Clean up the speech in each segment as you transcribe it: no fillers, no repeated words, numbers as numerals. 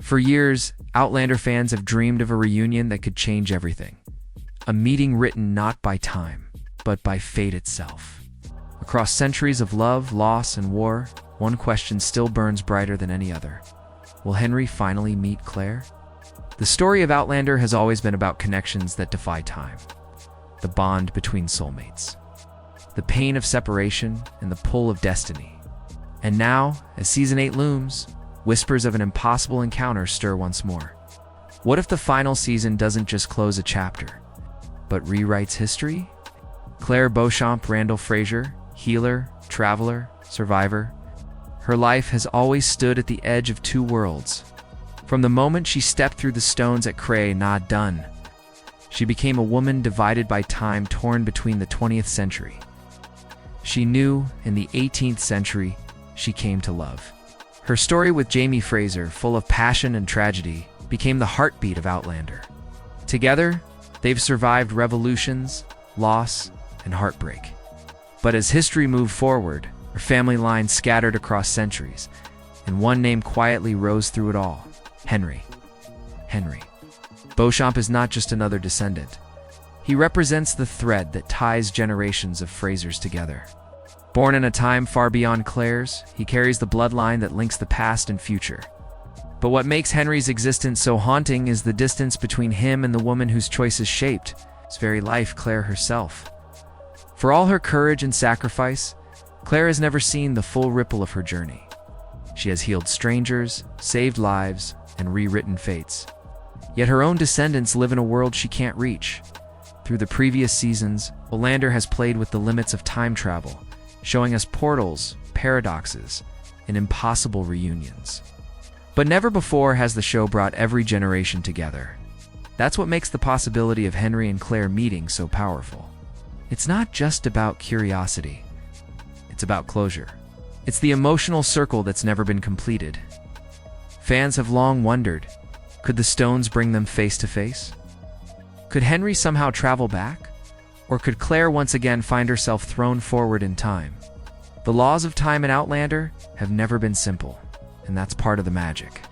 For years, Outlander fans have dreamed of a reunion that could change everything. A meeting written not by time, but by fate itself. Across centuries of love, loss, and war, one question still burns brighter than any other. Will Henry finally meet Claire? The story of Outlander has always been about connections that defy time. The bond between soulmates. The pain of separation and the pull of destiny. And now, as Season 8 looms, whispers of an impossible encounter stir once more. What if the final season doesn't just close a chapter, but rewrites history? Claire Beauchamp Randall Fraser, healer, traveler, survivor. Her life has always stood at the edge of two worlds. From the moment she stepped through the stones at Cray Na Dun, she became a woman divided by time, torn between the 20th century. She knew in the 18th century she came to love. Her story with Jamie Fraser, full of passion and tragedy, became the heartbeat of Outlander. Together, they've survived revolutions, loss, and heartbreak. But as history moved forward, her family line scattered across centuries, and one name quietly rose through it all: Henry. Henry Beauchamp is not just another descendant. He represents the thread that ties generations of Frasers together. Born in a time far beyond Claire's, he carries the bloodline that links the past and future. But what makes Henry's existence so haunting is the distance between him and the woman whose choices shaped his very life, Claire herself. For all her courage and sacrifice, Claire has never seen the full ripple of her journey. She has healed strangers, saved lives, and rewritten fates. Yet her own descendants live in a world she can't reach. Through the previous seasons, Outlander has played with the limits of time travel, showing us portals, paradoxes, and impossible reunions. But never before has the show brought every generation together. That's what makes the possibility of Henry and Claire meeting so powerful. It's not just about curiosity. It's about closure. It's the emotional circle that's never been completed. Fans have long wondered, could the stones bring them face to face? Could Henry somehow travel back? Or could Claire once again find herself thrown forward in time? The laws of time in Outlander have never been simple, and that's part of the magic.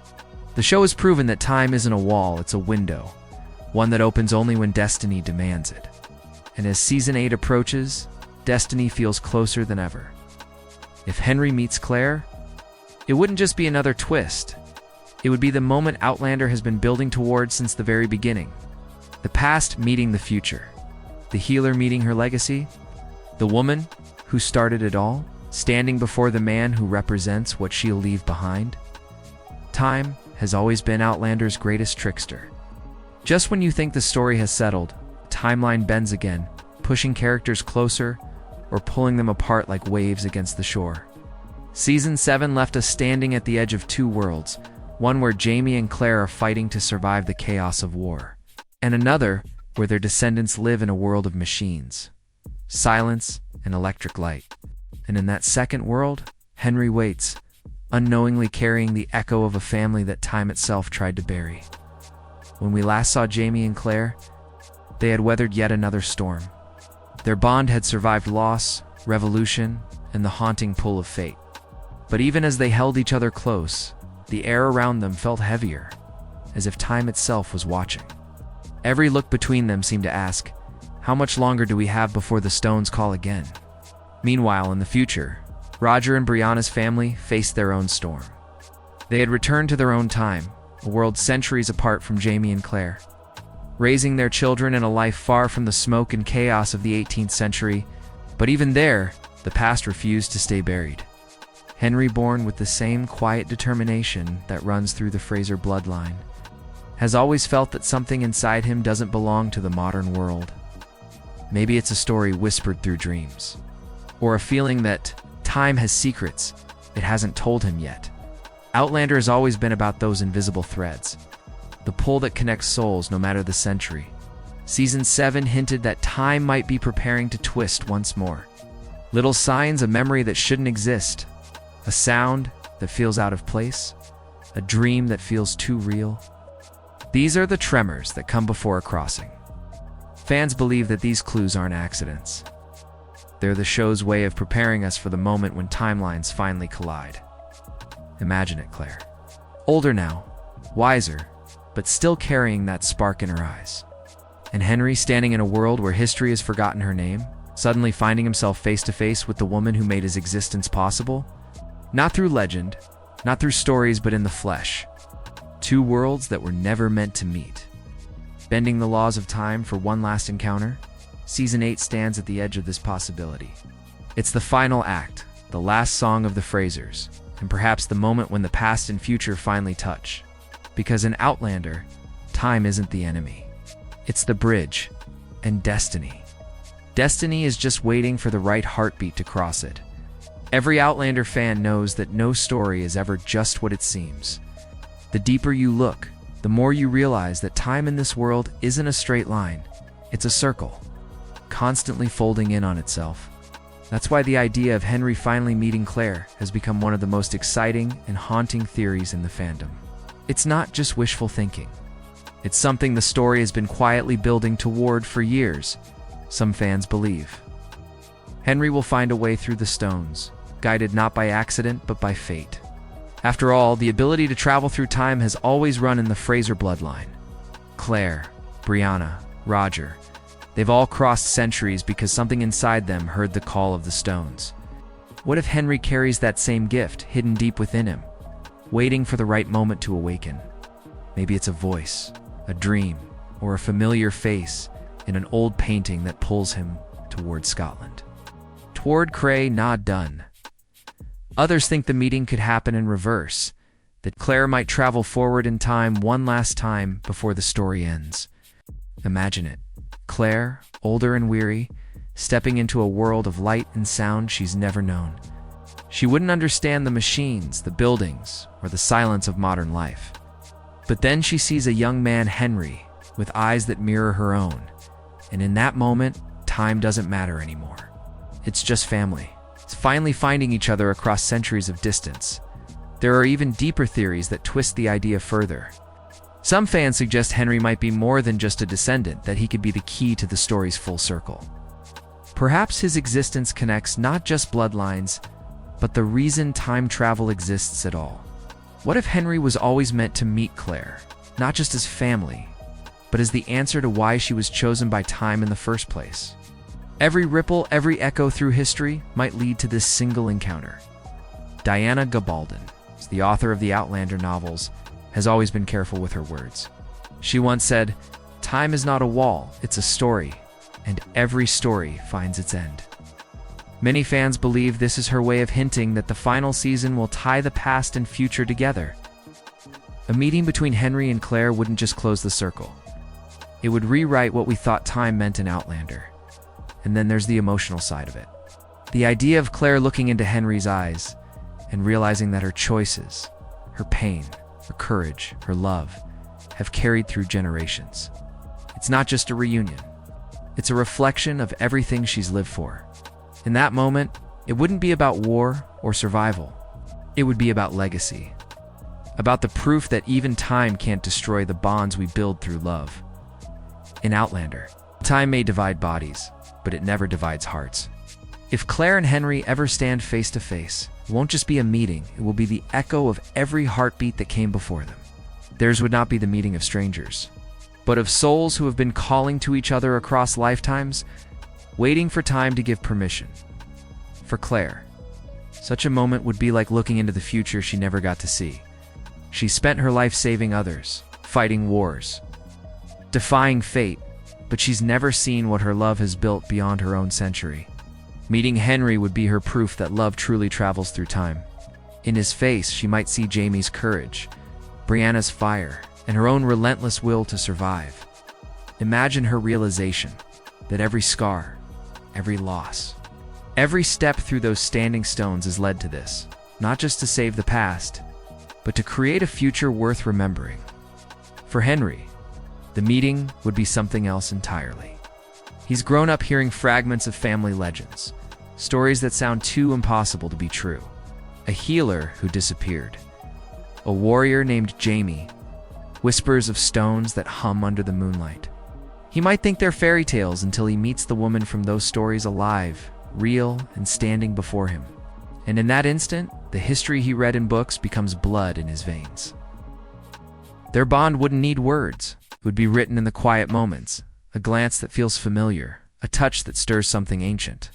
The show has proven that time isn't a wall, it's a window, one that opens only when destiny demands it. And as Season 8 approaches, destiny feels closer than ever. If Henry meets Claire, it wouldn't just be another twist. It would be the moment Outlander has been building towards since the very beginning. The past meeting the future. The healer meeting her legacy. The woman who started it all, standing before the man who represents what she'll leave behind. Time has always been Outlander's greatest trickster. Just when you think the story has settled, the timeline bends again, pushing characters closer or pulling them apart like waves against the shore. Season 7 left us standing at the edge of two worlds, one where Jamie and Claire are fighting to survive the chaos of war, and another where their descendants live in a world of machines, silence, and electric light. And in that second world, Henry waits, unknowingly carrying the echo of a family that time itself tried to bury. When we last saw Jamie and Claire, they had weathered yet another storm. Their bond had survived loss, revolution, and the haunting pull of fate. But even as they held each other close, the air around them felt heavier, as if time itself was watching. Every look between them seemed to ask, how much longer do we have before the stones call again? Meanwhile, in the future, Roger and Brianna's family faced their own storm. They had returned to their own time, a world centuries apart from Jamie and Claire, raising their children in a life far from the smoke and chaos of the 18th century, but even there, the past refused to stay buried. Henry, born with the same quiet determination that runs through the Fraser bloodline, has always felt that something inside him doesn't belong to the modern world. Maybe it's a story whispered through dreams, or a feeling that time has secrets it hasn't told him yet. Outlander has always been about those invisible threads, the pull that connects souls no matter the century. Season 7 hinted that time might be preparing to twist once more. Little signs, a memory that shouldn't exist, a sound that feels out of place, a dream that feels too real. These are the tremors that come before a crossing. Fans believe that these clues aren't accidents. They're the show's way of preparing us for the moment when timelines finally collide. Imagine it, Claire. Older now, wiser, but still carrying that spark in her eyes. And Henry, standing in a world where history has forgotten her name, suddenly finding himself face to face with the woman who made his existence possible? Not through legend, not through stories, but in the flesh. Two worlds that were never meant to meet. Bending the laws of time for one last encounter, Season 8 stands at the edge of this possibility. It's the final act, the last song of the Frasers, and perhaps the moment when the past and future finally touch. Because in Outlander, time isn't the enemy. It's the bridge, and destiny. Destiny is just waiting for the right heartbeat to cross it. Every Outlander fan knows that no story is ever just what it seems. The deeper you look, the more you realize that time in this world isn't a straight line. It's a circle, constantly folding in on itself. That's why the idea of Henry finally meeting Claire has become one of the most exciting and haunting theories in the fandom. It's not just wishful thinking. It's something the story has been quietly building toward for years, some fans believe. Henry will find a way through the stones, guided not by accident but by fate. After all, the ability to travel through time has always run in the Fraser bloodline. Claire, Brianna, Roger, they've all crossed centuries because something inside them heard the call of the stones. What if Henry carries that same gift hidden deep within him, waiting for the right moment to awaken? Maybe it's a voice, a dream, or a familiar face in an old painting that pulls him toward Scotland. Toward Cray, not done. Others think the meeting could happen in reverse, that Claire might travel forward in time one last time before the story ends. Imagine it. Claire, older and weary, stepping into a world of light and sound she's never known. She wouldn't understand the machines, the buildings, or the silence of modern life. But then she sees a young man, Henry, with eyes that mirror her own. And in that moment, time doesn't matter anymore. It's just family. It's finally finding each other across centuries of distance. There are even deeper theories that twist the idea further. Some fans suggest Henry might be more than just a descendant, that he could be the key to the story's full circle. Perhaps his existence connects not just bloodlines, but the reason time travel exists at all. What if Henry was always meant to meet Claire, not just as family, but as the answer to why she was chosen by time in the first place? Every ripple, every echo through history might lead to this single encounter. Diana Gabaldon, the author of the Outlander novels, has always been careful with her words. She once said, "Time is not a wall, it's a story, and every story finds its end." Many fans believe this is her way of hinting that the final season will tie the past and future together. A meeting between Henry and Claire wouldn't just close the circle. It would rewrite what we thought time meant in Outlander. And then there's the emotional side of it. The idea of Claire looking into Henry's eyes and realizing that her choices, her pain, her courage, her love, have carried through generations. It's not just a reunion. It's a reflection of everything she's lived for. In that moment, it wouldn't be about war or survival. It would be about legacy. About the proof that even time can't destroy the bonds we build through love. In Outlander, time may divide bodies, but it never divides hearts. If Claire and Henry ever stand face to face, it won't just be a meeting, it will be the echo of every heartbeat that came before them. Theirs would not be the meeting of strangers, but of souls who have been calling to each other across lifetimes, waiting for time to give permission. For Claire, such a moment would be like looking into the future she never got to see. She spent her life saving others, fighting wars, defying fate, but she's never seen what her love has built beyond her own century. Meeting Henry would be her proof that love truly travels through time. In his face, she might see Jamie's courage, Brianna's fire, and her own relentless will to survive. Imagine her realization that every scar, every loss, every step through those standing stones has led to this, not just to save the past, but to create a future worth remembering. For Henry, the meeting would be something else entirely. He's grown up hearing fragments of family legends, stories that sound too impossible to be true. A healer who disappeared, a warrior named Jamie, whispers of stones that hum under the moonlight. He might think they're fairy tales until he meets the woman from those stories alive, real, and standing before him. And in that instant, the history he read in books becomes blood in his veins. Their bond wouldn't need words. It would be written in the quiet moments, a glance that feels familiar, a touch that stirs something ancient.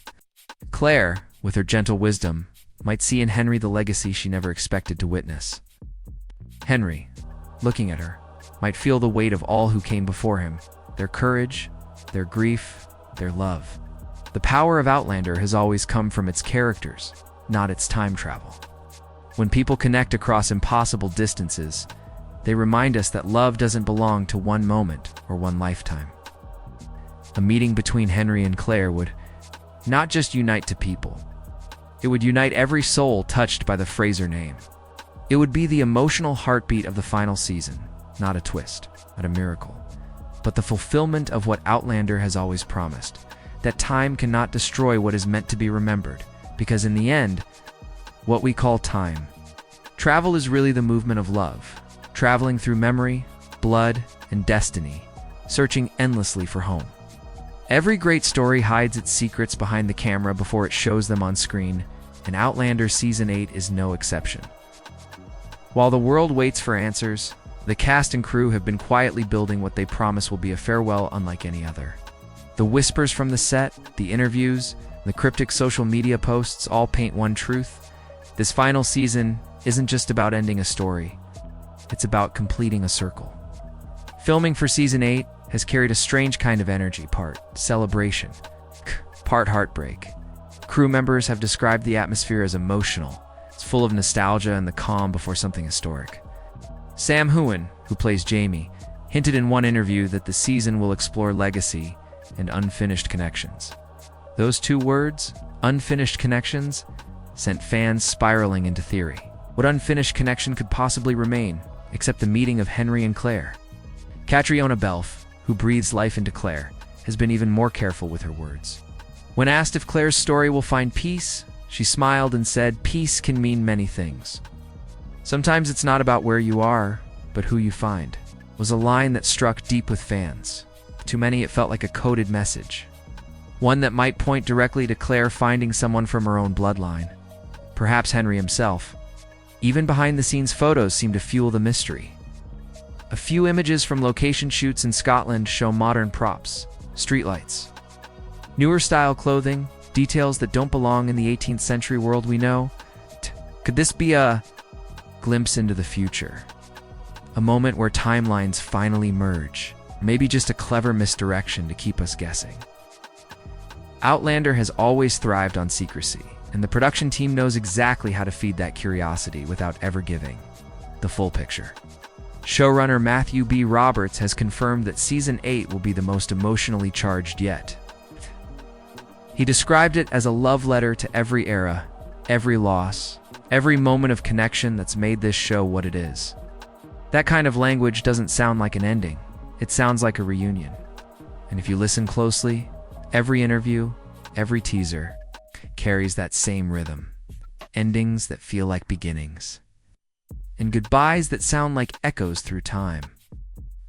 Claire, with her gentle wisdom, might see in Henry the legacy she never expected to witness. Henry, looking at her, might feel the weight of all who came before him, their courage, their grief, their love. The power of Outlander has always come from its characters, not its time travel. When people connect across impossible distances, they remind us that love doesn't belong to one moment or one lifetime. A meeting between Henry and Claire would not just unite two people. It would unite every soul touched by the Fraser name. It would be the emotional heartbeat of the final season, not a twist, not a miracle, but the fulfillment of what Outlander has always promised, that time cannot destroy what is meant to be remembered, because in the end, what we call time, travel is really the movement of love, traveling through memory, blood, and destiny, searching endlessly for home. Every great story hides its secrets behind the camera before it shows them on screen, and Outlander Season 8 is no exception. While the world waits for answers, the cast and crew have been quietly building what they promise will be a farewell unlike any other. The whispers from the set, the interviews, the cryptic social media posts all paint one truth. This final season isn't just about ending a story. It's about completing a circle. Filming for Season 8 has carried a strange kind of energy, part celebration, part heartbreak. Crew members have described the atmosphere as emotional. It's full of nostalgia and the calm before something historic. Sam Heughan, who plays Jamie, hinted in one interview that the season will explore legacy and unfinished connections. Those two words, unfinished connections, sent fans spiraling into theory. What unfinished connection could possibly remain, except the meeting of Henry and Claire? Catriona Belf, who breathes life into Claire, has been even more careful with her words. When asked if Claire's story will find peace, she smiled and said, "Peace can mean many things. Sometimes it's not about where you are, but who you find," was a line that struck deep with fans. To many, it felt like a coded message. One that might point directly to Claire finding someone from her own bloodline. Perhaps Henry himself. Even behind-the-scenes photos seem to fuel the mystery. A few images from location shoots in Scotland show modern props, streetlights, newer style clothing, details that don't belong in the 18th century world we know. Could this be a glimpse into the future? A moment where timelines finally merge? Maybe just a clever misdirection to keep us guessing. Outlander has always thrived on secrecy, and the production team knows exactly how to feed that curiosity without ever giving the full picture. Showrunner Matthew B. Roberts has confirmed that Season 8 will be the most emotionally charged yet. He described it as a love letter to every era, every loss, every moment of connection that's made this show what it is. That kind of language doesn't sound like an ending. It sounds like a reunion. And if you listen closely, every interview, every teaser carries that same rhythm. Endings that feel like beginnings. And goodbyes that sound like echoes through time.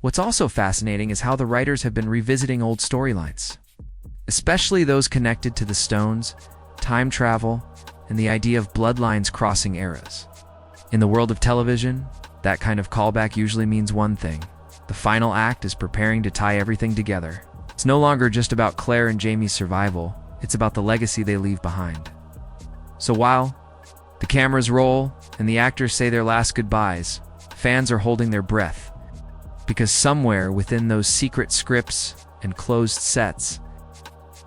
What's also fascinating is how the writers have been revisiting old storylines, especially those connected to the stones, time travel, and the idea of bloodlines crossing eras. In the world of television, that kind of callback usually means one thing. The final act is preparing to tie everything together. It's no longer just about Claire and Jamie's survival, it's about the legacy they leave behind. So while the cameras roll and the actors say their last goodbyes, fans are holding their breath, because somewhere within those secret scripts and closed sets,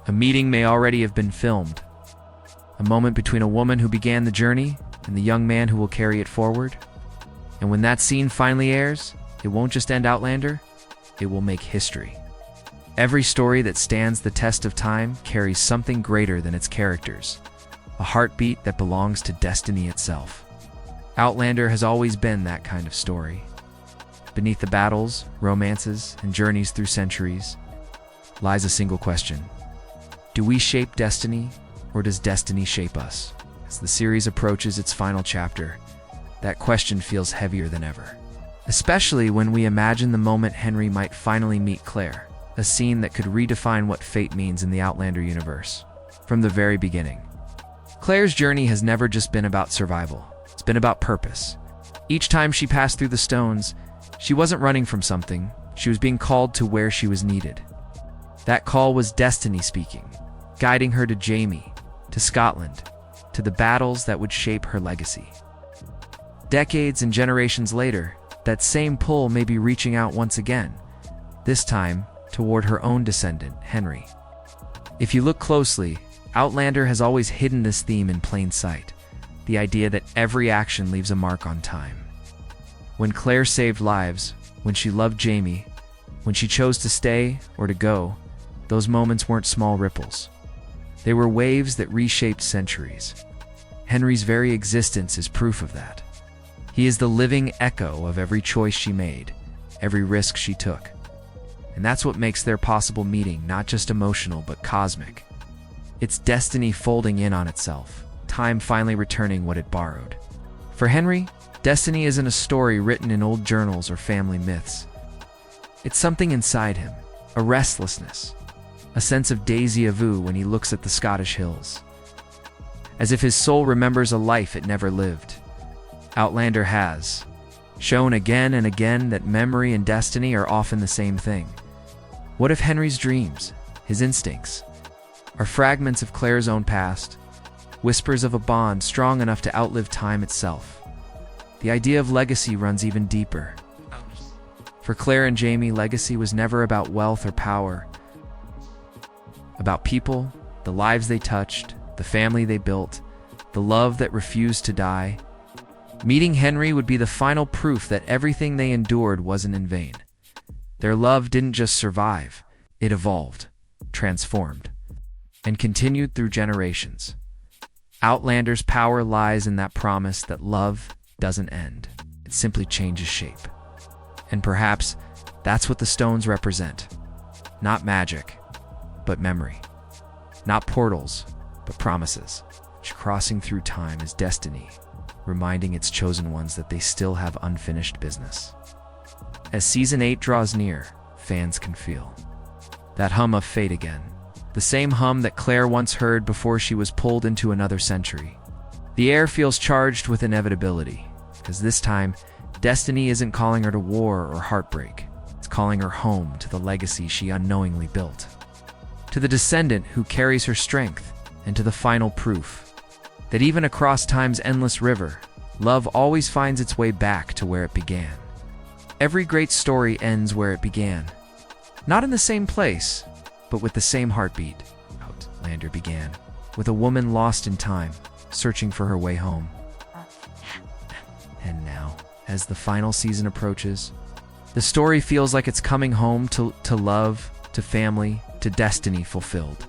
a meeting may already have been filmed. A moment between a woman who began the journey and the young man who will carry it forward. And when that scene finally airs, it won't just end Outlander, it will make history. Every story that stands the test of time carries something greater than its characters, a heartbeat that belongs to destiny itself. Outlander has always been that kind of story. Beneath the battles, romances, and journeys through centuries lies a single question. Do we shape destiny, or does destiny shape us? As the series approaches its final chapter, that question feels heavier than ever. Especially when we imagine the moment Henry might finally meet Claire, a scene that could redefine what fate means in the Outlander universe. From the very beginning, Claire's journey has never just been about survival. It's been about purpose. Each time she passed through the stones, She wasn't running from something, she was being called to where she was needed. That call was destiny speaking, guiding her to Jamie, to Scotland, to the battles that would shape her legacy. Decades and generations later, that same pull may be reaching out once again, this time toward her own descendant, Henry. If you look closely, Outlander has always hidden this theme in plain sight, the idea that every action leaves a mark on time. When Claire saved lives, when she loved Jamie, when she chose to stay or to go, those moments weren't small ripples. They were waves that reshaped centuries. Henry's very existence is proof of that. He is the living echo of every choice she made, every risk she took. And that's what makes their possible meeting not just emotional but cosmic. It's destiny folding in on itself, time finally returning what it borrowed. For Henry, destiny isn't a story written in old journals or family myths. It's something inside him, a restlessness, a sense of déjà vu when he looks at the Scottish hills. As if his soul remembers a life it never lived. Outlander has shown again and again that memory and destiny are often the same thing. What if Henry's dreams, his instincts, are fragments of Claire's own past, whispers of a bond strong enough to outlive time itself? The idea of legacy runs even deeper. For Claire and Jamie, legacy was never about wealth or power, about people, the lives they touched, the family they built, the love that refused to die. Meeting Henry would be the final proof that everything they endured wasn't in vain. Their love didn't just survive, it evolved, transformed, and continued through generations. Outlander's power lies in that promise that love doesn't end, it simply changes shape. And perhaps that's what the stones represent. Not magic, but memory. Not portals, but promises, which crossing through time is destiny, reminding its chosen ones that they still have unfinished business. As Season 8 draws near, fans can feel that hum of fate again, the same hum that Claire once heard before she was pulled into another century. The air feels charged with inevitability, because this time, destiny isn't calling her to war or heartbreak. It's calling her home to the legacy she unknowingly built, to the descendant who carries her strength, and to the final proof that even across time's endless river, love always finds its way back to where it began. Every great story ends where it began. Not in the same place, but with the same heartbeat. Outlander began with a woman lost in time, searching for her way home. And now, as the final season approaches, the story feels like it's coming home to love, to family, to destiny fulfilled.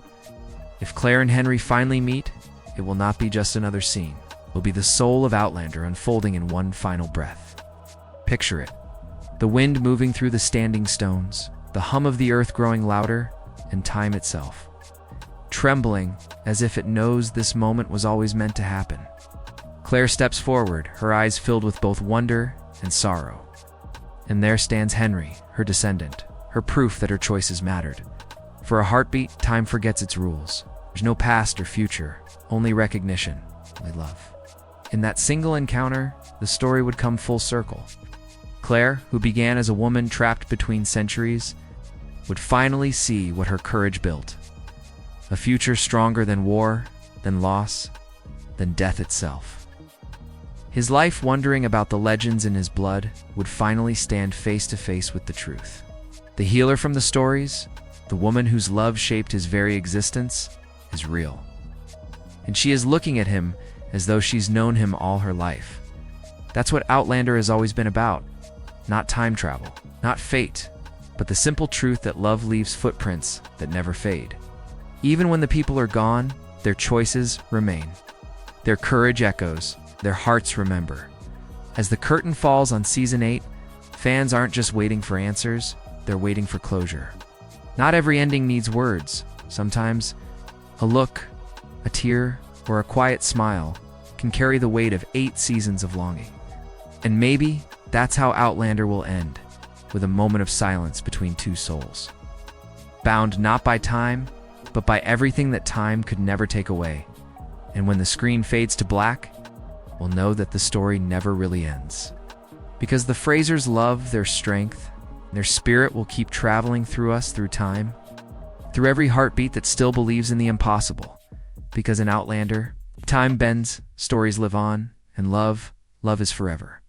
If Claire and Henry finally meet, it will not be just another scene. It will be the soul of Outlander unfolding in one final breath. Picture it. The wind moving through the standing stones, the hum of the earth growing louder, and time itself trembling as if it knows this moment was always meant to happen. Claire steps forward, her eyes filled with both wonder and sorrow. And there stands Henry, her descendant, her proof that her choices mattered. For a heartbeat, time forgets its rules. There's no past or future, only recognition, only love. In that single encounter, the story would come full circle. Claire, who began as a woman trapped between centuries, would finally see what her courage built. A future stronger than war, than loss, than death itself. His life wondering about the legends in his blood would finally stand face to face with the truth. The healer from the stories, the woman whose love shaped his very existence, is real. And she is looking at him as though she's known him all her life. That's what Outlander has always been about. Not time travel, not fate, but the simple truth that love leaves footprints that never fade. Even when the people are gone, their choices remain. Their courage echoes, their hearts remember. As the curtain falls on Season 8, fans aren't just waiting for answers, they're waiting for closure. Not every ending needs words. Sometimes, a look, a tear, or a quiet smile can carry the weight of 8 seasons of longing. And maybe that's how Outlander will end, with a moment of silence between two souls. Bound not by time, but by everything that time could never take away. And when the screen fades to black, we'll know that the story never really ends. Because the Frasers love their strength, their spirit will keep traveling through us through time, through every heartbeat that still believes in the impossible. Because in Outlander, time bends, stories live on, and love is forever.